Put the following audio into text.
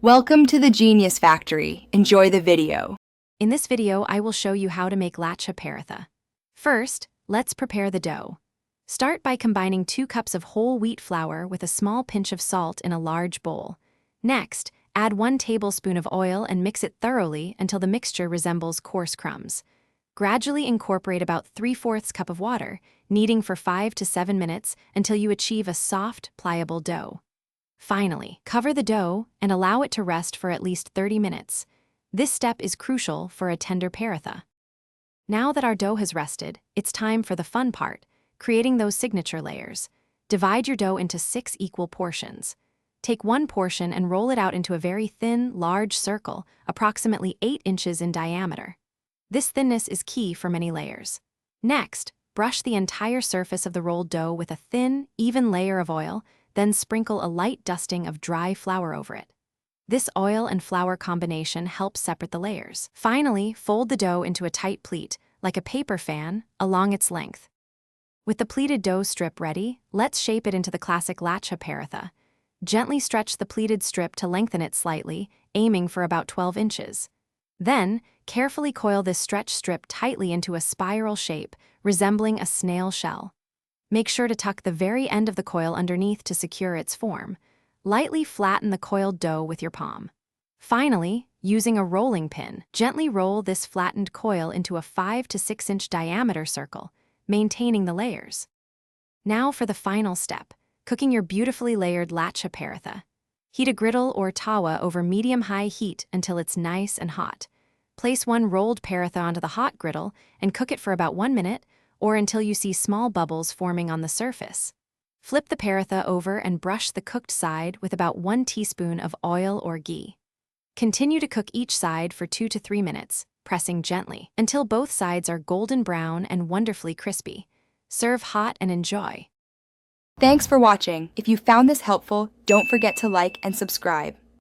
Welcome to the Genius Factory. Enjoy the video. In this video, I will show you how to make Lachha Paratha. First, let's prepare the dough. Start by combining 2 cups of whole wheat flour with a small pinch of salt in a large bowl. Next, add 1 tablespoon of oil and mix it thoroughly until the mixture resembles coarse crumbs. Gradually incorporate about 3/4 cup of water, kneading for 5 to 7 minutes until you achieve a soft, pliable dough. Finally, cover the dough and allow it to rest for at least 30 minutes. This step is crucial for a tender paratha. Now that our dough has rested, it's time for the fun part, creating those signature layers. Divide your dough into 6 equal portions. Take 1 portion and roll it out into a very thin, large circle, approximately 8 inches in diameter. This thinness is key for many layers. Next, brush the entire surface of the rolled dough with a thin, even layer of oil, then sprinkle a light dusting of dry flour over it. This oil and flour combination helps separate the layers. Finally, fold the dough into a tight pleat, like a paper fan, along its length. With the pleated dough strip ready, let's shape it into the classic Lachha Paratha. Gently stretch the pleated strip to lengthen it slightly, aiming for about 12 inches. Then, carefully coil this stretch strip tightly into a spiral shape, resembling a snail shell. Make sure to tuck the very end of the coil underneath to secure its form. Lightly flatten the coiled dough with your palm. Finally, using a rolling pin, gently roll this flattened coil into a 5 to 6 inch diameter circle, maintaining the layers. Now for the final step, cooking your beautifully layered Lachha Paratha. Heat a griddle or tawa over medium-high heat until it's nice and hot. Place 1 rolled paratha onto the hot griddle and cook it for about 1 minute, or until you see small bubbles forming on the surface. Flip the paratha over and brush the cooked side with about 1 teaspoon of oil or ghee. Continue to cook each side for 2 to 3 minutes, pressing gently, until both sides are golden brown and wonderfully crispy. Serve hot and enjoy. Thanks for watching. If you found this helpful, don't forget to like and subscribe.